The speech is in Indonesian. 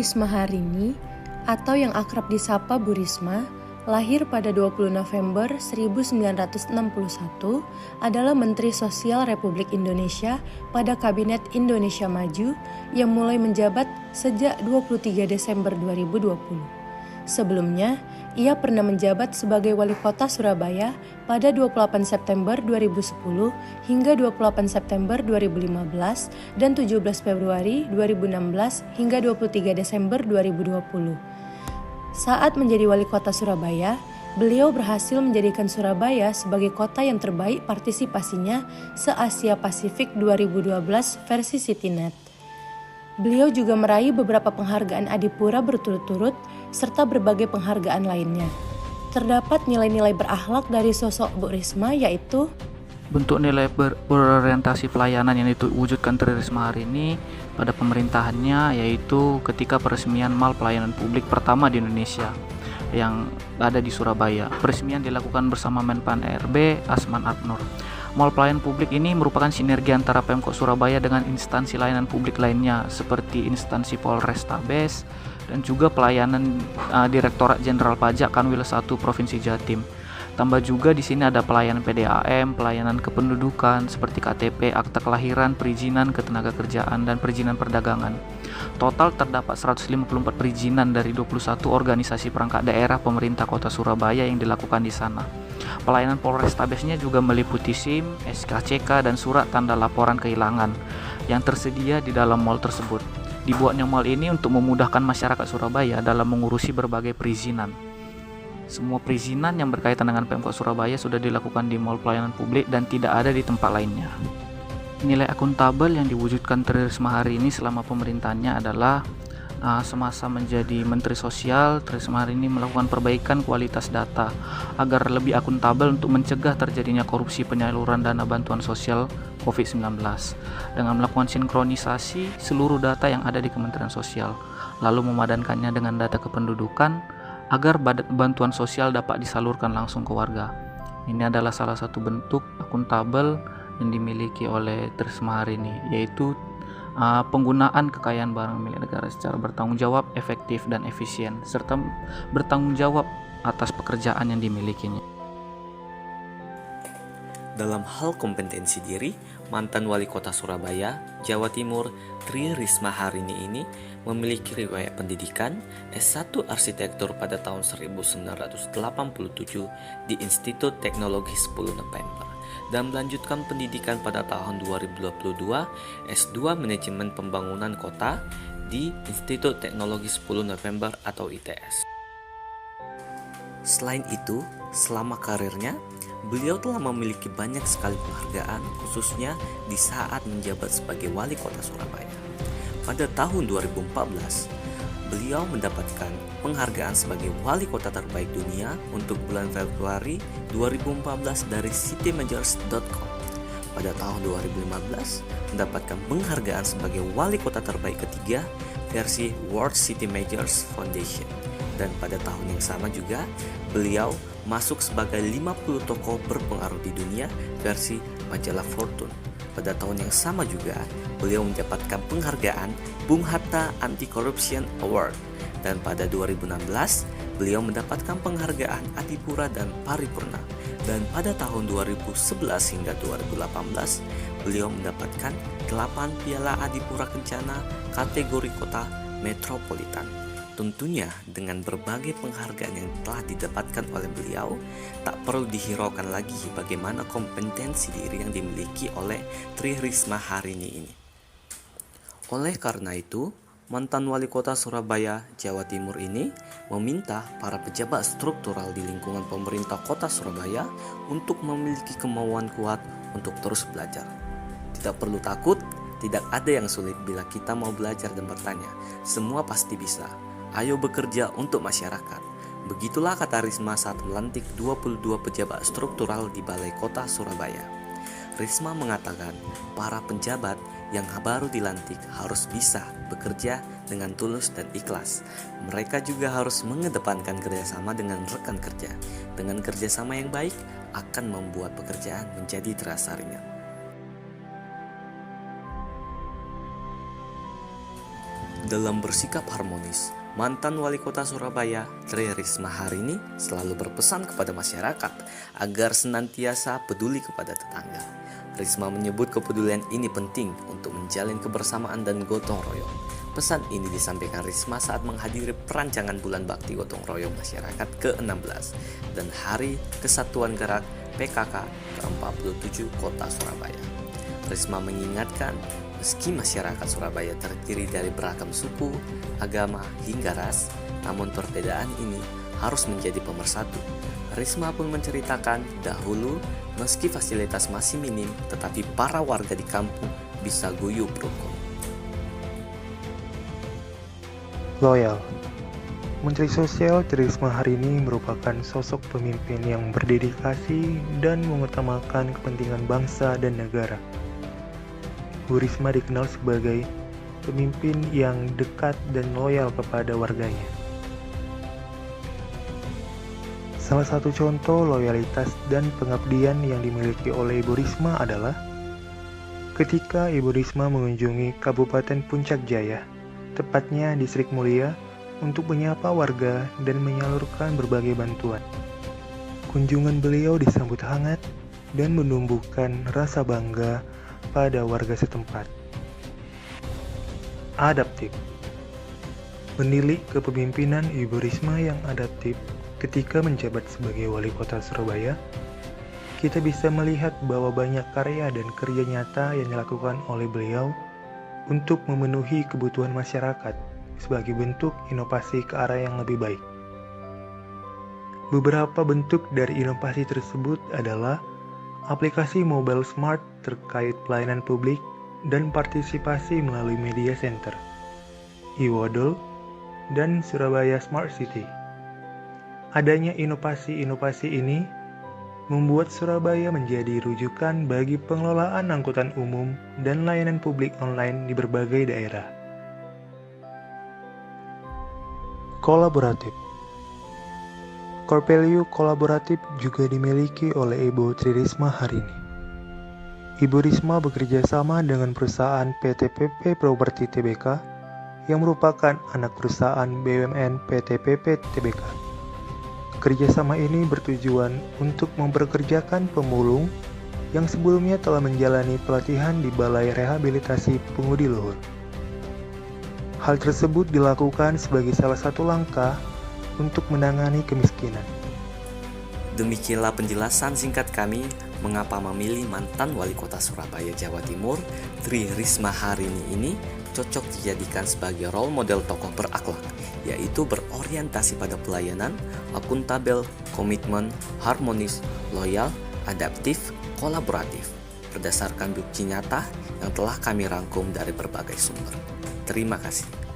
Risma Harini, atau yang akrab disapa Bu Risma, lahir pada 20 November 1961, adalah Menteri Sosial Republik Indonesia pada Kabinet Indonesia Maju yang mulai menjabat sejak 23 Desember 2020. Sebelumnya, ia pernah menjabat sebagai Wali Kota Surabaya pada 28 September 2010 hingga 28 September 2015 dan 17 Februari 2016 hingga 23 Desember 2020. Saat menjadi Wali Kota Surabaya, beliau berhasil menjadikan Surabaya sebagai kota yang terbaik partisipasinya se-Asia Pasifik 2012 versi CityNet. Beliau juga meraih beberapa penghargaan Adipura berturut-turut serta berbagai penghargaan lainnya. Terdapat nilai-nilai berakhlak dari sosok Bu Risma, yaitu bentuk nilai berorientasi pelayanan yang diwujudkan Tri Risma hari ini pada pemerintahannya, yaitu ketika peresmian Mall Pelayanan Publik pertama di Indonesia yang ada di Surabaya. Peresmian dilakukan bersama Menpan RB Asman Abnur. Mall Pelayanan Publik ini merupakan sinergi antara Pemkot Surabaya dengan instansi layanan publik lainnya seperti instansi Polrestabes dan juga pelayanan Direktorat Jenderal Pajak Kanwil 1 Provinsi Jatim. Tambah juga di sini ada pelayanan PDAM, pelayanan kependudukan seperti KTP, akta kelahiran, perizinan ketenagakerjaan, dan perizinan perdagangan. Total terdapat 154 perizinan dari 21 organisasi perangkat daerah pemerintah Kota Surabaya yang dilakukan di sana. Pelayanan Polrestabesnya juga meliputi SIM, SKCK, dan surat tanda laporan kehilangan yang tersedia di dalam mall tersebut. Dibuatnya mall ini untuk memudahkan masyarakat Surabaya dalam mengurusi berbagai perizinan. Semua perizinan yang berkaitan dengan Pemkot Surabaya sudah dilakukan di Mall Pelayanan Publik dan tidak ada di tempat lainnya. Nilai akuntabel yang diwujudkan Tri Risma hari ini selama pemerintahannya adalah semasa menjadi Menteri Sosial, Tri Risma hari ini melakukan perbaikan kualitas data agar lebih akuntabel untuk mencegah terjadinya korupsi penyaluran dana bantuan sosial COVID-19 dengan melakukan sinkronisasi seluruh data yang ada di Kementerian Sosial, lalu memadankannya dengan data kependudukan agar bantuan sosial dapat disalurkan langsung ke warga. Ini adalah salah satu bentuk akuntabel yang dimiliki oleh Tri Risma hari ini, yaitu penggunaan kekayaan barang milik negara secara bertanggung jawab, efektif, dan efisien, serta bertanggung jawab atas pekerjaan yang dimilikinya. Dalam hal kompetensi diri, mantan Wali Kota Surabaya, Jawa Timur, Tri Risma Harini ini memiliki riwayat pendidikan S1 Arsitektur pada tahun 1987 di Institut Teknologi 10 November dan melanjutkan pendidikan pada tahun 2022 S2 Manajemen Pembangunan Kota di Institut Teknologi 10 November atau ITS. Selain itu, selama karirnya, beliau telah memiliki banyak sekali penghargaan, khususnya di saat menjabat sebagai Wali Kota Surabaya. Pada tahun 2014, beliau mendapatkan penghargaan sebagai Wali Kota Terbaik Dunia untuk bulan Februari 2014 dari citymajors.com. Pada tahun 2015, mendapatkan penghargaan sebagai Wali Kota Terbaik ketiga versi World City Majors Foundation. Dan pada tahun yang sama juga, beliau masuk sebagai 50 tokoh berpengaruh di dunia versi majalah Fortune. Pada tahun yang sama juga, beliau mendapatkan penghargaan Bung Hatta Anti-Corruption Award. Dan pada 2016, beliau mendapatkan penghargaan Adipura dan Paripurna. Dan pada tahun 2011 hingga 2018, beliau mendapatkan 8 piala Adipura Kencana kategori kota metropolitan. Tentunya dengan berbagai penghargaan yang telah didapatkan oleh beliau, tak perlu dihiraukan lagi bagaimana kompetensi diri yang dimiliki oleh Tri Risma Harini ini. Oleh karena itu, mantan Wali Kota Surabaya, Jawa Timur ini meminta para pejabat struktural di lingkungan pemerintah Kota Surabaya untuk memiliki kemauan kuat untuk terus belajar. Tidak perlu takut, tidak ada yang sulit bila kita mau belajar dan bertanya. Semua pasti bisa. Ayo bekerja untuk masyarakat. Begitulah kata Risma saat melantik 22 pejabat struktural di Balai Kota Surabaya. Risma mengatakan para pejabat yang baru dilantik harus bisa bekerja dengan tulus dan ikhlas. Mereka juga harus mengedepankan kerjasama dengan rekan kerja. Dengan kerjasama yang baik akan membuat pekerjaan menjadi terasa ringan. Dalam bersikap harmonis, mantan wali kota Surabaya, Tri Risma hari ini selalu berpesan kepada masyarakat agar senantiasa peduli kepada tetangga. Risma menyebut kepedulian ini penting untuk menjalin kebersamaan dan gotong royong. Pesan ini disampaikan Risma saat menghadiri perancangan Bulan Bakti Gotong Royong Masyarakat ke-16 dan Hari Kesatuan Gerak PKK ke-47 Kota Surabaya. Risma mengingatkan, meski masyarakat Surabaya terdiri dari beragam suku, agama, hingga ras, namun perbedaan ini harus menjadi pemersatu. Risma pun menceritakan dahulu meski fasilitas masih minim, tetapi para warga di kampung bisa guyup rukun. Loyal. Menteri Sosial Tri Risma hari ini merupakan sosok pemimpin yang berdedikasi dan mengutamakan kepentingan bangsa dan negara. Bu Risma dikenal sebagai pemimpin yang dekat dan loyal kepada warganya. Salah satu contoh loyalitas dan pengabdian yang dimiliki oleh Ibu Risma adalah ketika Ibu Risma mengunjungi Kabupaten Puncak Jaya, tepatnya Distrik Mulia, untuk menyapa warga dan menyalurkan berbagai bantuan. Kunjungan beliau disambut hangat dan menumbuhkan rasa bangga pada warga setempat. Adaptif. Menilik kepemimpinan Ibu Risma yang adaptif ketika menjabat sebagai wali kota Surabaya, kita bisa melihat bahwa banyak karya dan kerja nyata yang dilakukan oleh beliau untuk memenuhi kebutuhan masyarakat sebagai bentuk inovasi ke arah yang lebih baik. Beberapa bentuk dari inovasi tersebut adalah aplikasi mobile smart terkait pelayanan publik dan partisipasi melalui media center, e-Wodol, dan Surabaya Smart City. Adanya inovasi-inovasi ini membuat Surabaya menjadi rujukan bagi pengelolaan angkutan umum dan layanan publik online di berbagai daerah. Kolaboratif. Core value kolaboratif juga dimiliki oleh Ibu Tri Risma hari ini. Ibu Risma bekerja sama dengan perusahaan PT PP Property Tbk yang merupakan anak perusahaan BUMN PT PP Tbk. Kerjasama ini bertujuan untuk memperkerjakan pemulung yang sebelumnya telah menjalani pelatihan di Balai Rehabilitasi Pengudi Luhur. Hal tersebut dilakukan sebagai salah satu langkah untuk menangani kemiskinan. Demikianlah penjelasan singkat kami mengapa memilih mantan wali kota Surabaya, Jawa Timur, Tri Risma hari ini cocok dijadikan sebagai role model tokoh berakhlak, yaitu berorientasi pada pelayanan, akuntabel, komitmen, harmonis, loyal, adaptif, kolaboratif, berdasarkan bukti nyata yang telah kami rangkum dari berbagai sumber. Terima kasih.